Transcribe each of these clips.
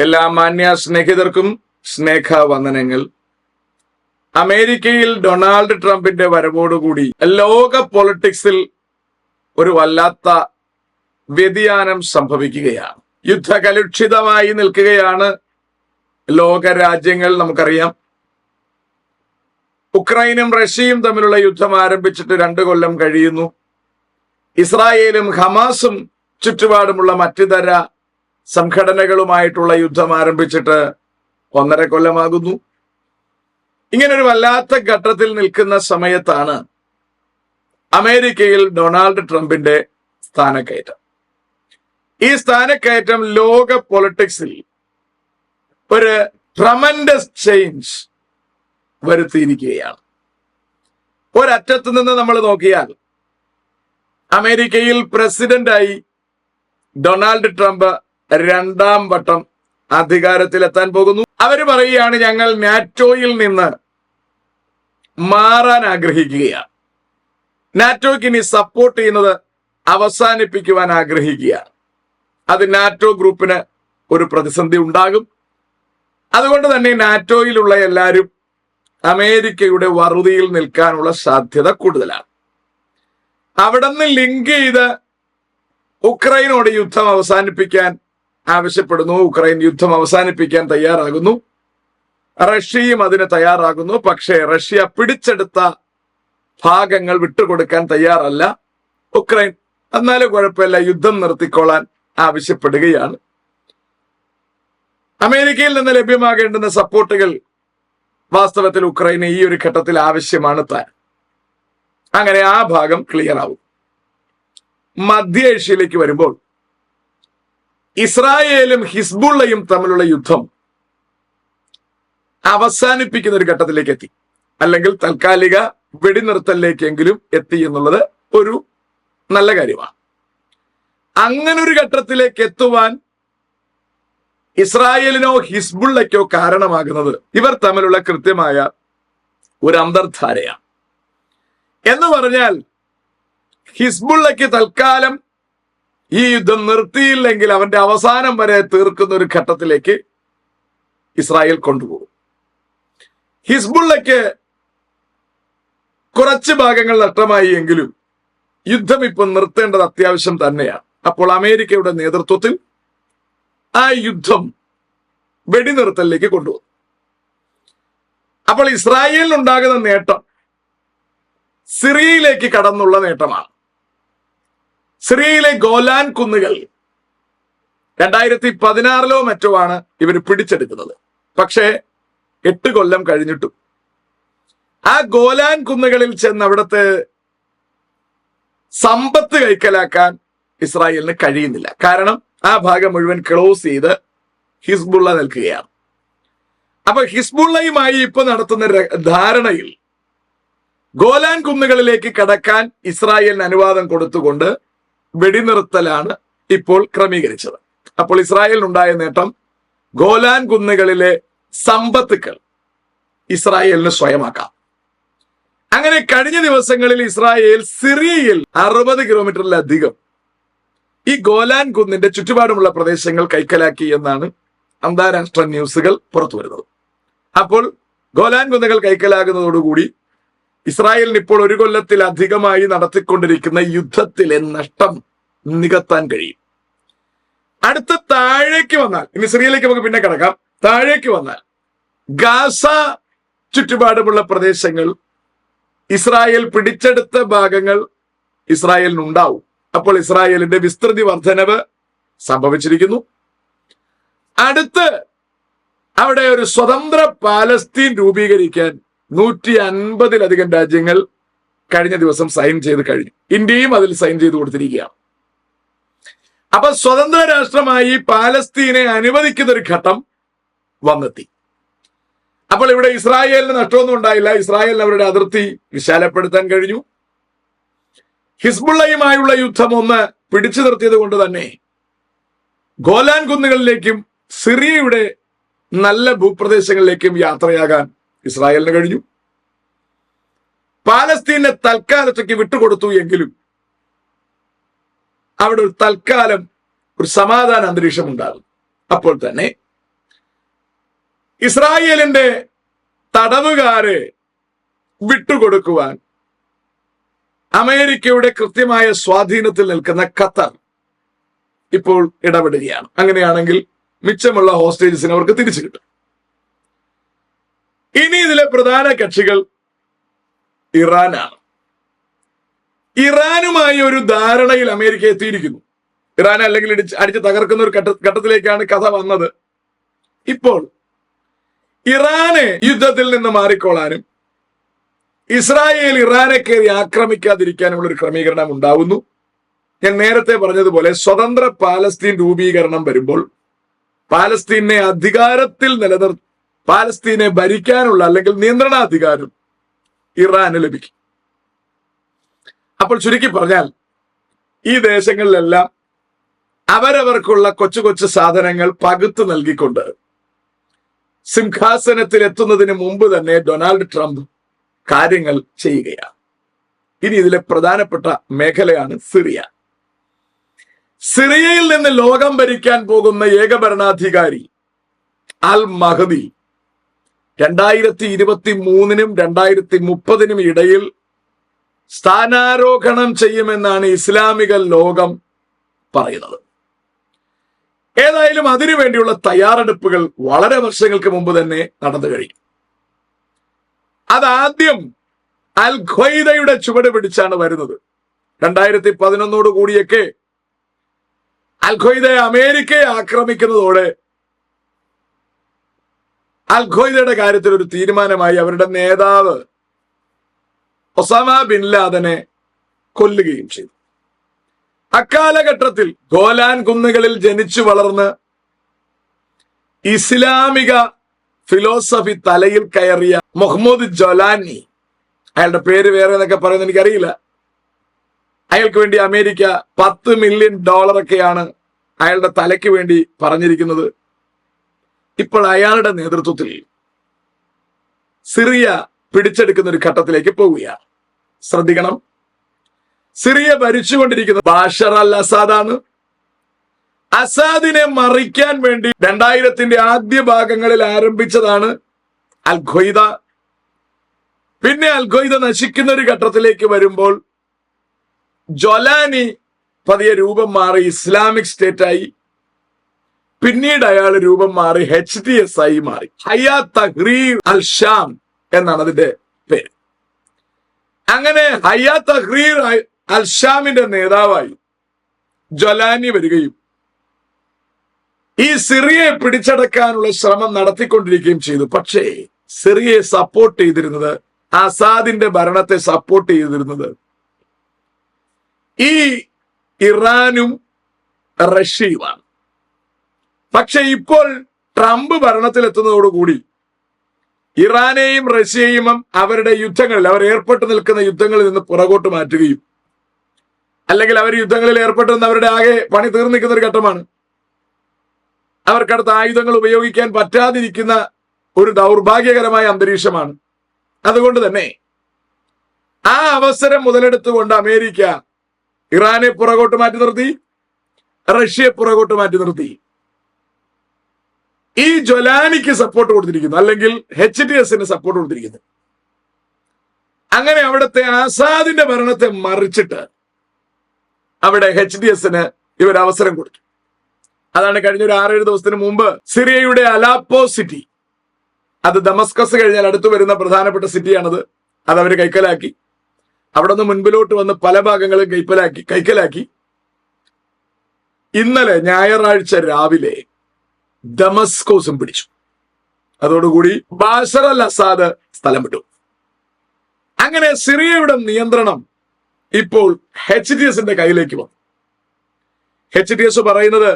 എല്ലാ മാന്യ സ്നേഹിതർക്കും സ്നേഹവന്ദനങ്ങൾ. അമേരിക്കയിൽ ഡൊണാൾഡ് ട്രംപിന്റെ വരവോടുകൂടി ലോക പൊളിറ്റിക്സിൽ ഒരു വല്ലാത്ത വ്യതിയാനം സംഭവിക്കുകയാണ്. യുദ്ധകലുഷിതമായി നിൽക്കുകയാണ് ലോക രാജ്യങ്ങൾ. നമുക്കറിയാം, ഉക്രൈനും റഷ്യയും തമ്മിലുള്ള യുദ്ധം ആരംഭിച്ചിട്ട് 2 കൊല്ലം കഴിയുന്നു. ഇസ്രായേലും ഹമാസും ചുറ്റുപാടുമുള്ള മറ്റിതര സംഘടനകളുമായിട്ടുള്ള യുദ്ധം ആരംഭിച്ചിട്ട് 1.5 കൊല്ലമാകുന്നു. ഇങ്ങനൊരു വല്ലാത്ത ഘട്ടത്തിൽ നിൽക്കുന്ന സമയത്താണ് അമേരിക്കയിൽ ഡൊണാൾഡ് ട്രംപിന്റെ സ്ഥാനക്കയറ്റം. ഈ സ്ഥാനക്കയറ്റം ലോക പൊളിറ്റിക്സിൽ ഒരു ട്രമൻഡസ് ചേഞ്ച് വരുത്തിയിരിക്കുകയാണ്. ഒരറ്റത്ത് നിന്ന് നമ്മൾ നോക്കിയാൽ അമേരിക്കയിൽ പ്രസിഡന്റായി ഡൊണാൾഡ് ട്രംപ് 2ാം വട്ടം അധികാരത്തിലെത്താൻ പോകുന്നു. അവര് പറയുകയാണ്, ഞങ്ങൾ നാറ്റോയിൽ നിന്ന് മാറാൻ ആഗ്രഹിക്കുകയാണ്, നാറ്റോയ്ക്ക് ഇനി സപ്പോർട്ട് ചെയ്യുന്നത് അവസാനിപ്പിക്കുവാൻ ആഗ്രഹിക്കുകയാണ്. അത് നാറ്റോ ഗ്രൂപ്പിന് ഒരു പ്രതിസന്ധി ഉണ്ടാകും. അതുകൊണ്ട് തന്നെ നാറ്റോയിലുള്ള എല്ലാവരും അമേരിക്കയുടെ വറുതിയിൽ നിൽക്കാനുള്ള സാധ്യത കൂടുതലാണ്. അവിടെ നിന്ന് ലിങ്ക് ചെയ്ത് ഉക്രൈനോട് യുദ്ധം അവസാനിപ്പിക്കാൻ ആവശ്യപ്പെടുന്നു. ഉക്രൈൻ യുദ്ധം അവസാനിപ്പിക്കാൻ തയ്യാറാകുന്നു. റഷ്യയും അതിന് തയ്യാറാകുന്നു. പക്ഷേ റഷ്യ പിടിച്ചെടുത്ത ഭാഗങ്ങൾ വിട്ടുകൊടുക്കാൻ തയ്യാറല്ല. ഉക്രൈൻ എന്നാലും കുഴപ്പമില്ല, യുദ്ധം നിർത്തിക്കൊള്ളാൻ ആവശ്യപ്പെടുകയാണ്. അമേരിക്കയിൽ നിന്ന് ലഭ്യമാകേണ്ടുന്ന സപ്പോർട്ടുകൾ വാസ്തവത്തിൽ ഉക്രൈന് ഈ ഒരു ഘട്ടത്തിൽ ആവശ്യമാണ് താൻ. അങ്ങനെ ആ ഭാഗം ക്ലിയർ ആവും. മധ്യ ഏഷ്യയിലേക്ക് വരുമ്പോൾ ഇസ്രായേലും ഹിസ്ബുള്ളയും തമ്മിലുള്ള യുദ്ധം അവസാനിപ്പിക്കുന്ന ഒരു ഘട്ടത്തിലേക്ക് എത്തി, അല്ലെങ്കിൽ താൽക്കാലിക വെടിനിർത്തലിലേക്കെങ്കിലും എത്തി എന്നുള്ളത് ഒരു നല്ല കാര്യമാണ്. അങ്ങനൊരു ഘട്ടത്തിലേക്ക് എത്തുവാൻ ഇസ്രായേലിനോ ഹിസ്ബുള്ളയ്ക്കോ കാരണമാകുന്നത് ഇവർ തമ്മിലുള്ള കൃത്യമായ ഒരു അന്തർധാരയാണ്. എന്ന് പറഞ്ഞാൽ, ഹിസ്ബുള്ളയ്ക്ക് തൽക്കാലം ഈ യുദ്ധം നിർത്തിയില്ലെങ്കിൽ അവന്റെ അവസാനം വരെ തീർക്കുന്ന ഒരു ഘട്ടത്തിലേക്ക് ഇസ്രായേൽ കൊണ്ടുപോകും. ഹിസ്ബുള്ളയ്ക്ക് കുറച്ച് ഭാഗങ്ങൾ നഷ്ടമായി എങ്കിലും യുദ്ധം ഇപ്പം നിർത്തേണ്ടത് അത്യാവശ്യം തന്നെയാണ്. അപ്പോൾ അമേരിക്കയുടെ നേതൃത്വത്തിൽ ആ യുദ്ധം വെടിനിർത്തലിലേക്ക് കൊണ്ടുപോകും. അപ്പോൾ ഇസ്രായേലിനുണ്ടാകുന്ന നേട്ടം സിറിയയിലേക്ക് കടന്നുള്ള നേട്ടമാണ്. സിറിയയിലെ ഗോലാൻ കുന്നുകൾ 2016 മറ്റോ ആണ് ഇവർ പിടിച്ചെടുക്കുന്നത്. പക്ഷേ 8 കൊല്ലം കഴിഞ്ഞിട്ടും ആ ഗോലാൻ കുന്നുകളിൽ ചെന്ന് അവിടുത്തെ സമ്പത്ത് കൈക്കലാക്കാൻ ഇസ്രായേലിന് കഴിയുന്നില്ല. കാരണം ആ ഭാഗം മുഴുവൻ ക്ലോസ് ചെയ്ത് ഹിസ്ബുള്ള നിൽക്കുകയാണ്. അപ്പൊ ഹിസ്ബുള്ളയുമായി ഇപ്പൊ നടത്തുന്ന ധാരണയിൽ ഗോലാൻ കുന്നുകളിലേക്ക് കടക്കാൻ ഇസ്രായേലിന് അനുവാദം കൊടുത്തുകൊണ്ട് വെടിനിർത്തലാണ് ഇപ്പോൾ ക്രമീകരിച്ചത്. അപ്പോൾ ഇസ്രായേലിനുണ്ടായ നേട്ടം, ഗോലാൻ കുന്നുകളിലെ സമ്പത്തുക്കൾ ഇസ്രായേലിന് സ്വയമാക്കാം. അങ്ങനെ കഴിഞ്ഞ ദിവസങ്ങളിൽ ഇസ്രായേൽ സിറിയയിൽ 60 കിലോമീറ്ററിലധികം ഈ ഗോലാൻ കുന്നിന്റെ ചുറ്റുപാടുമുള്ള പ്രദേശങ്ങൾ കൈക്കലാക്കി എന്നാണ് അന്താരാഷ്ട്ര ന്യൂസുകൾ പുറത്തു വരുന്നത്. അപ്പോൾ ഗോലാൻ കുന്നുകൾ കൈക്കലാകുന്നതോടുകൂടി ഇസ്രായേലിന് ഇപ്പോൾ 1 കൊല്ലത്തിലധികമായി നടത്തിക്കൊണ്ടിരിക്കുന്ന യുദ്ധത്തിലെ നഷ്ടം നികത്താൻ കഴിയും. അടുത്ത താഴേക്ക് വന്നാൽ, ഇനി സിറിയയിലേക്ക് നമുക്ക് പിന്നെ കിടക്കാം, താഴേക്ക് വന്നാൽ ഗാസ ചുറ്റുപാടുമുള്ള പ്രദേശങ്ങൾ, ഇസ്രായേൽ പിടിച്ചെടുത്ത ഭാഗങ്ങൾ ഇസ്രായേലിനുണ്ടാവും. അപ്പോൾ ഇസ്രായേലിന്റെ വിസ്തൃതി വർധനവ് സംഭവിച്ചിരിക്കുന്നു. അടുത്ത് അവിടെ ഒരു സ്വതന്ത്ര പാലസ്തീൻ രൂപീകരിക്കാൻ 150-ലധികം രാജ്യങ്ങൾ കഴിഞ്ഞ ദിവസം സൈൻ ചെയ്ത് കഴിഞ്ഞു. ഇന്ത്യയും അതിൽ സൈൻ ചെയ്ത് കൊടുത്തിരിക്കുകയാണ്. അപ്പൊ സ്വതന്ത്ര രാഷ്ട്രമായി പാലസ്തീനെ അനുവദിക്കുന്ന ഒരു ഘട്ടം വന്നെത്തി. അപ്പോൾ ഇവിടെ ഇസ്രായേലിന് നഷ്ടമൊന്നും ഉണ്ടായില്ല. ഇസ്രായേലിന് അവരുടെ അതിർത്തി വിശാലപ്പെടുത്താൻ കഴിഞ്ഞു. ഹിസ്ബുള്ളയുമായുള്ള യുദ്ധം ഒന്ന് പിടിച്ചു നിർത്തിയത് കൊണ്ട് തന്നെ ഗോലാൻ കുന്നുകളിലേക്കും സിറിയയുടെ നല്ല ഭൂപ്രദേശങ്ങളിലേക്കും യാത്രയാകാൻ ഇസ്രായേലിന് കഴിഞ്ഞു. പാലസ്തീനെ തൽക്കാലത്തേക്ക് വിട്ടുകൊടുത്തു എങ്കിലും അവിടെ ഒരു തൽക്കാലം ഒരു സമാധാന അന്തരീക്ഷം ഉണ്ടാകും. അപ്പോൾ തന്നെ ഇസ്രായേലിന്റെ തടവുകാരെ വിട്ടുകൊടുക്കുവാൻ അമേരിക്കയുടെ കൃത്യമായ സ്വാധീനത്തിൽ നിൽക്കുന്ന ഖത്തർ ഇപ്പോൾ ഇടപെടുകയാണ്. അങ്ങനെയാണെങ്കിൽ മിച്ചമുള്ള ഹോസ്റ്റേജസിനെ അവർക്ക് തിരിച്ചു കിട്ടും. ഇനി ഇതിലെ പ്രധാന കക്ഷികൾ ഇറാനാണ്. ഇറാനുമായി ഒരു ധാരണയിൽ അമേരിക്ക എത്തിയിരിക്കുന്നു. ഇറാൻ അല്ലെങ്കിൽ അടിച്ച് തകർക്കുന്ന ഒരു ഘട്ടത്തിലേക്കാണ് കഥ വന്നത്. ഇപ്പോൾ ഇറാനെ യുദ്ധത്തിൽ നിന്ന് മാറിക്കൊള്ളാനും ഇസ്രായേൽ ഇറാനെ കയറി ആക്രമിക്കാതിരിക്കാനുമുള്ള ഒരു ക്രമീകരണം ഉണ്ടാവുന്നു. ഞാൻ നേരത്തെ പറഞ്ഞതുപോലെ സ്വതന്ത്ര പാലസ്തീൻ രൂപീകരണം വരുമ്പോൾ പാലസ്തീനെ അധികാരത്തിൽ പാലസ്തീനെ ഭരിക്കാനുള്ള അല്ലെങ്കിൽ നിയന്ത്രണാധികാരം ഇറാന് ലഭിക്കും. അപ്പോൾ ചുരുക്കി പറഞ്ഞാൽ ഈ ദേശങ്ങളിലെല്ലാം അവരവർക്കുള്ള കൊച്ചു കൊച്ചു സാധനങ്ങൾ പകുത്തു നൽകിക്കൊണ്ട് സിംഹാസനത്തിൽ എത്തുന്നതിന് മുമ്പ് തന്നെ ഡൊണാൾഡ് ട്രംപ് കാര്യങ്ങൾ ചെയ്യുകയാണ്. ഇനി ഇതിലെ പ്രധാനപ്പെട്ട മേഖലയാണ് സിറിയ. സിറിയയിൽ നിന്ന് ലോകം ഭരിക്കാൻ പോകുന്ന ഏകഭരണാധികാരി അൽ മഹദി 2023 2030 ഇടയിൽ സ്ഥാനാരോഹണം ചെയ്യുമെന്നാണ് ഇസ്ലാമിക ലോകം പറയുന്നത്. ഏതായാലും അതിനുവേണ്ടിയുള്ള തയ്യാറെടുപ്പുകൾ വളരെ വർഷങ്ങൾക്ക് മുമ്പ് തന്നെ നടന്നു കഴിഞ്ഞു. അതാദ്യം അൽ ഖ്വയ്ദയുടെ ചുവട് പിടിച്ചാണ് വരുന്നത്. 2011 കൂടിയൊക്കെ അൽ ഖ്വയ്ദ അമേരിക്കയെ ആക്രമിക്കുന്നതോടെ അൽ ഖ്വയ്ദയുടെ കാര്യത്തിൽ ഒരു തീരുമാനമായി. അവരുടെ നേതാവ് ഒസാമ ബിൻ ലാദനെ കൊല്ലുകയും ചെയ്തു. അക്കാലഘട്ടത്തിൽ ഗോലാൻ കുന്നുകളിൽ ജനിച്ചു വളർന്ന് ഇസ്ലാമിക ഫിലോസഫി തലയിൽ കയറിയ മുഹമ്മദ് ജൊലാനി, അയാളുടെ പേര് വേറെ എന്നൊക്കെ പറയുന്നത് എനിക്കറിയില്ല, അയാൾക്ക് വേണ്ടി അമേരിക്ക $10 മില്യൺ ഒക്കെയാണ് അയാളുടെ തലയ്ക്ക് വേണ്ടി പറഞ്ഞിരിക്കുന്നത്. ഇപ്പോൾ അയാളുടെ നേതൃത്വത്തിൽ സിറിയ പിടിച്ചെടുക്കുന്ന ഒരു ഘട്ടത്തിലേക്ക് പോവുകയാണ്. ശ്രദ്ധിക്കണം, സിറിയ ഭരിച്ചുകൊണ്ടിരിക്കുന്നത് ബാഷർ അൽ അസാദാണ്. അസാദിനെ മറിക്കാൻ വേണ്ടി 2000 ആദ്യ ഭാഗങ്ങളിൽ ആരംഭിച്ചതാണ് അൽ ഖ്വയ്ദ. പിന്നെ അൽ ഖ്വയ്ദ നശിക്കുന്ന ഒരു ഘട്ടത്തിലേക്ക് വരുമ്പോൾ ജൊലാനി പതിയെ രൂപം മാറി ഇസ്ലാമിക് സ്റ്റേറ്റ് ആയി. പിന്നീട് അയാൾ രൂപം മാറി HTS ആയി മാറി. ഹയ്യാ തഹ്രീർ അൽ ഷാം എന്നാണ് അതിന്റെ പേര്. അങ്ങനെ ഹയ്യാ തഹ്രീർ അൽ ഷാമിന്റെ നേതാവായി ജൊലാനി വരികയും ഈ സിറിയയെ പിടിച്ചടക്കാനുള്ള ശ്രമം നടത്തിക്കൊണ്ടിരിക്കുകയും ചെയ്തു. പക്ഷേ സിറിയയെ സപ്പോർട്ട് ചെയ്തിരുന്നത്, അസാദിന്റെ ഭരണത്തെ സപ്പോർട്ട് ചെയ്തിരുന്നത് ഈ ഇറാനും റഷ്യയുമാണ്. പക്ഷെ ഇപ്പോൾ ട്രംപ് ഭരണത്തിലെത്തുന്നതോടുകൂടി ഇറാനെയും റഷ്യയും അവരുടെ യുദ്ധങ്ങളിൽ, അവർ ഏർപ്പെട്ട് നിൽക്കുന്ന യുദ്ധങ്ങളിൽ നിന്ന് പുറകോട്ട് മാറ്റുകയും, അല്ലെങ്കിൽ അവർ യുദ്ധങ്ങളിൽ ഏർപ്പെട്ട് നിന്ന് അവരുടെ ആകെ പണി തീർന്നിരിക്കുന്ന ഒരു ഘട്ടമാണ്. അവർക്കടുത്ത ആയുധങ്ങൾ ഉപയോഗിക്കാൻ പറ്റാതിരിക്കുന്ന ഒരു ദൗർഭാഗ്യകരമായ അന്തരീക്ഷമാണ്. അതുകൊണ്ട് തന്നെ ആ അവസരം മുതലെടുത്തുകൊണ്ട് അമേരിക്ക ഇറാനെ പുറകോട്ട് മാറ്റി നിർത്തി, റഷ്യയെ പുറകോട്ട് മാറ്റി നിർത്തി. ഈ ജൊലാനിക്ക് സപ്പോർട്ട് കൊടുത്തിരിക്കുന്നു, അല്ലെങ്കിൽ HTSന് സപ്പോർട്ട് കൊടുത്തിരിക്കുന്നു. അങ്ങനെ അവിടുത്തെ ആസാദിന്റെ ഭരണത്തെ മറിച്ചിട്ട് അവിടെ HTSന് ഇവർ അവസരം കൊടുത്തു. അതാണ് കഴിഞ്ഞ ഒരു 6-7 ദിവസത്തിന് മുമ്പ് സിറിയയുടെ അലാപ്പോ സിറ്റി, അത് ദമസ്കസ് കഴിഞ്ഞാൽ അടുത്തു വരുന്ന പ്രധാനപ്പെട്ട സിറ്റിയാണത്, അത് അവർ കൈക്കലാക്കി. അവിടെ നിന്ന് മുൻപിലോട്ട് വന്ന് പല ഭാഗങ്ങളും കൈക്കലാക്കി. ഇന്നലെ ഞായറാഴ്ച രാവിലെ ദമസ്കോസും പിടിച്ചു. അതോടുകൂടി ബാഷർ അൽ അസാദ് സ്ഥലം വിട്ടു. അങ്ങനെ സിറിയയുടെ നിയന്ത്രണം ഇപ്പോൾ HTSന്റെ കയ്യിലേക്ക് വന്നു. HTS പറയുന്നത്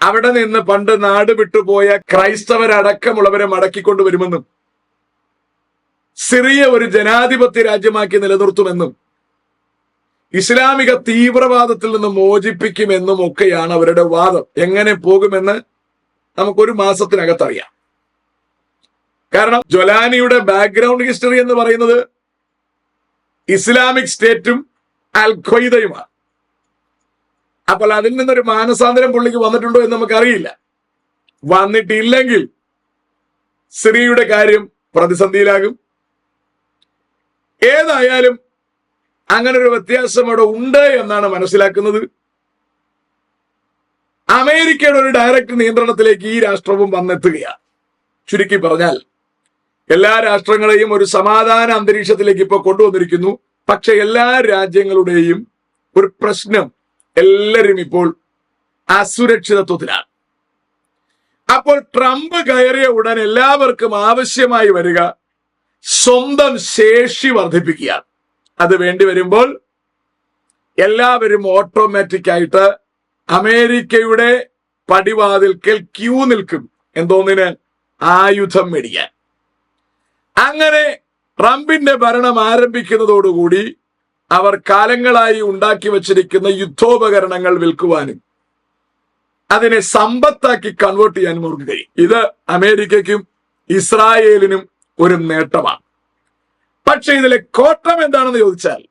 അവിടെ നിന്ന് പണ്ട് നാട് വിട്ടുപോയ ക്രൈസ്തവരടക്കമുള്ളവരെ മടക്കിക്കൊണ്ടുവരുമെന്നും സിറിയ ഒരു ജനാധിപത്യ രാജ്യമാക്കി നിലനിർത്തുമെന്നും ഇസ്ലാമിക തീവ്രവാദത്തിൽ നിന്ന് മോചിപ്പിക്കുമെന്നും ഒക്കെയാണ് അവരുടെ വാദം. എങ്ങനെ പോകുമെന്ന് നമുക്കൊരു മാസത്തിനകത്തറിയാം. കാരണം ജൊലാനിയുടെ ബാക്ക്ഗ്രൗണ്ട് ഹിസ്റ്ററി എന്ന് പറയുന്നത് ഇസ്ലാമിക് സ്റ്റേറ്റും അൽ ഖ്വയ്ദയുമാണ്. അപ്പോൾ അതിൽ നിന്നൊരു മാനസാന്തരം പുള്ളിക്ക് വന്നിട്ടുണ്ടോ എന്ന് നമുക്കറിയില്ല. വന്നിട്ടില്ലെങ്കിൽ സിറിയയുടെ കാര്യം പ്രതിസന്ധിയിലാകും. ഏതായാലും അങ്ങനെ ഒരു വ്യത്യാസം അവിടെ ഉണ്ട് എന്നാണ് മനസ്സിലാക്കുന്നത്. അമേരിക്കയുടെ ഒരു ഡയറക്റ്റ് നിയന്ത്രണത്തിലേക്ക് ഈ രാഷ്ട്രവും വന്നെത്തുകയാണ്. ചുരുക്കി പറഞ്ഞാൽ എല്ലാ രാഷ്ട്രങ്ങളെയും ഒരു സമാധാന അന്തരീക്ഷത്തിലേക്ക് ഇപ്പോൾ കൊണ്ടുവന്നിരിക്കുന്നു. പക്ഷെ എല്ലാ രാജ്യങ്ങളുടെയും ഒരു പ്രശ്നം, എല്ലാവരും ഇപ്പോൾ അസുരക്ഷിതത്വത്തിലാണ്. അപ്പോൾ ട്രംപ് കയറിയ ഉടൻ എല്ലാവർക്കും ആവശ്യമായി വരിക സ്വന്തം ശേഷി വർദ്ധിപ്പിക്കുക. അത് വേണ്ടി വരുമ്പോൾ എല്ലാവരും ഓട്ടോമാറ്റിക് ആയിട്ട് അമേരിക്കയുടെ പടിവാതിൽക്കൽ ക്യൂ നിൽക്കും. എന്തോന്നിന്? ആയുധം മേടിക്കാൻ. അങ്ങനെ ട്രംപിന്റെ ഭരണം ആരംഭിക്കുന്നതോടുകൂടി അവർ കാലങ്ങളായി ഉണ്ടാക്കി വച്ചിരിക്കുന്ന യുദ്ധോപകരണങ്ങൾ വിൽക്കുവാനും അതിനെ സമ്പത്താക്കി കൺവേർട്ട് ചെയ്യാനും അവർക്ക് കഴിയും. ഇത് അമേരിക്കയ്ക്കും ഇസ്രായേലിനും ഒരു നേട്ടമാണ്. പക്ഷെ ഇതിലെ കോട്ടം എന്താണെന്ന് ചോദിച്ചാൽ,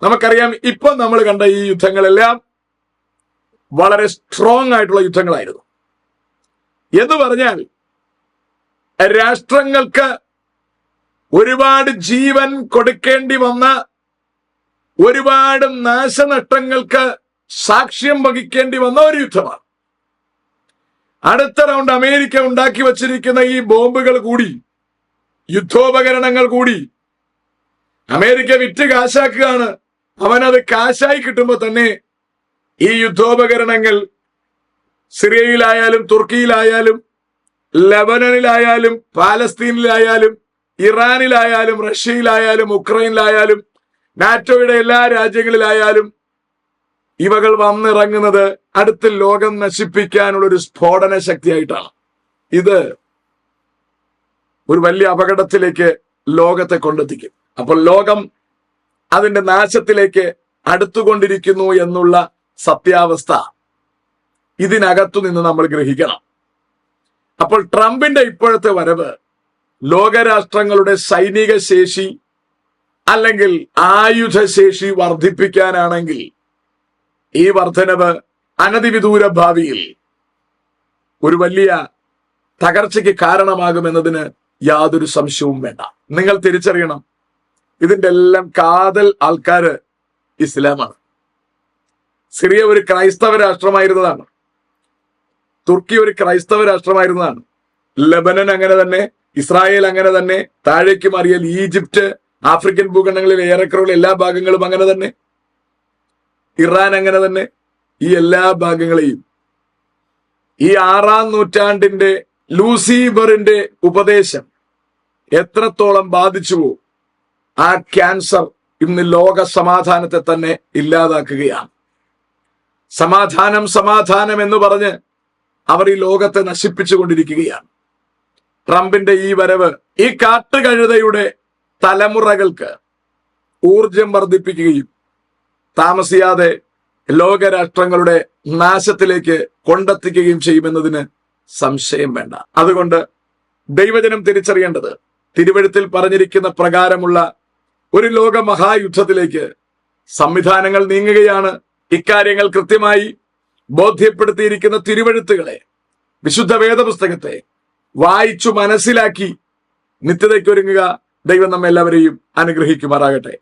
നമുക്കറിയാം ഇപ്പൊ നമ്മൾ കണ്ട ഈ യുദ്ധങ്ങളെല്ലാം വളരെ സ്ട്രോങ് ആയിട്ടുള്ള യുദ്ധങ്ങളായിരുന്നു. എന്ന് പറഞ്ഞാൽ രാഷ്ട്രങ്ങൾക്ക് ഒരുപാട് ജീവൻ കൊടുക്കേണ്ടി വന്ന, ഒരുപാട് നാശനഷ്ടങ്ങൾക്ക് സാക്ഷ്യം വഹിക്കേണ്ടി വന്ന ഒരു യുദ്ധമാണ്. അടുത്ത റൗണ്ട് അമേരിക്ക ഉണ്ടാക്കി വച്ചിരിക്കുന്ന ഈ ബോംബുകൾ കൂടി, യുദ്ധോപകരണങ്ങൾ കൂടി അമേരിക്ക വിറ്റ് കാശാക്കുകയാണ്. അവനത് കാശായി കിട്ടുമ്പോൾ തന്നെ ഈ യുദ്ധോപകരണങ്ങൾ സിറിയയിലായാലും തുർക്കിയിലായാലും ലബനനിലായാലും പാലസ്തീനിലായാലും ഇറാനിലായാലും റഷ്യയിലായാലും ഉക്രൈനിലായാലും നാറ്റോയുടെ എല്ലാ രാജ്യങ്ങളിലായാലും ഇവകൾ വന്നിറങ്ങുന്നത് അടുത്ത ലോകം നശിപ്പിക്കാനുള്ള ഒരു സ്ഫോടന ശക്തിയായിട്ടാണ്. ഇത് ഒരു വലിയ അപകടത്തിലേക്ക് ലോകത്തെ കൊണ്ടെത്തിക്കും. അപ്പോൾ ലോകം അതിന്റെ നാശത്തിലേക്ക് അടുത്തുകൊണ്ടിരിക്കുന്നു എന്നുള്ള സത്യാവസ്ഥ ഇതിനകത്തു നിന്ന് നമ്മൾ ഗ്രഹിക്കണം. അപ്പോൾ ട്രംപിന്റെ ഇപ്പോഴത്തെ വരവ് ലോകരാഷ്ട്രങ്ങളുടെ സൈനിക ശേഷി അല്ലെങ്കിൽ ആയുധശേഷി വർദ്ധിപ്പിക്കാനാണെങ്കിൽ ഈ വർധനവ് അനധിവിദൂര ഭാവിയിൽ ഒരു വലിയ തകർച്ചയ്ക്ക് കാരണമാകുമെന്നതിന് യാതൊരു സംശയവും വേണ്ട. നിങ്ങൾ തിരിച്ചറിയണം, ഇതിന്റെ എല്ലാം കാതൽ ആൾക്കാര് ഇസ്ലാമാണ്. സിറിയ ഒരു ക്രൈസ്തവ രാഷ്ട്രമായിരുന്നതാണ്. തുർക്കി ഒരു ക്രൈസ്തവ രാഷ്ട്രമായിരുന്നതാണ്. ലബനൻ അങ്ങനെ തന്നെ, ഇസ്രായേൽ അങ്ങനെ തന്നെ, താഴേക്ക് മാറിയാൽ ഈജിപ്റ്റ്, ആഫ്രിക്കൻ ഭൂഖണ്ഡങ്ങളിൽ ഏറെക്കുറയുള്ള എല്ലാ ഭാഗങ്ങളും അങ്ങനെ തന്നെ, ഇറാൻ അങ്ങനെ തന്നെ. ഈ എല്ലാ ഭാഗങ്ങളെയും ഈ 6-ാം നൂറ്റാണ്ടിന്റെ ലൂസിഫറിന്റെ ഉപദേശം എത്രത്തോളം ബാധിച്ചുവോ ആ ക്യാൻസർ ഇന്ന് ലോക സമാധാനത്തെ തന്നെ ഇല്ലാതാക്കുകയാണ്. സമാധാനം സമാധാനം എന്ന് പറഞ്ഞ് അവർ ഈ ലോകത്തെ നശിപ്പിച്ചുകൊണ്ടിരിക്കുകയാണ്. ട്രംപിന്റെ ഈ വരവ് ഈ കാട്ടുകഴുതയുടെ തലമുറകൾക്ക് ഊർജം വർദ്ധിപ്പിക്കുകയും താമസിയാതെ ലോകരാഷ്ട്രങ്ങളുടെ നാശത്തിലേക്ക് കൊണ്ടെത്തിക്കുകയും ചെയ്യുമെന്നതിന് സംശയം വേണ്ട. അതുകൊണ്ട് ദൈവജനം തിരിച്ചറിയേണ്ടത്, തിരുവെഴുത്തിൽ പറഞ്ഞിരിക്കുന്ന പ്രകാരമുള്ള ഒരു ലോക മഹായുദ്ധത്തിലേക്ക് സംവിധാനങ്ങൾ നീങ്ങുകയാണ്. ഇക്കാര്യങ്ങൾ കൃത്യമായി ബോധ്യപ്പെടുത്തിയിരിക്കുന്ന തിരുവെഴുത്തുകളെ, വിശുദ്ധ വേദപുസ്തകത്തെ വായിച്ചു മനസ്സിലാക്കി നിത്യതയ്ക്കൊരുങ്ങുക. ദൈവം നമ്മെല്ലാവരെയും അനുഗ്രഹിക്കുമാറാകട്ടെ.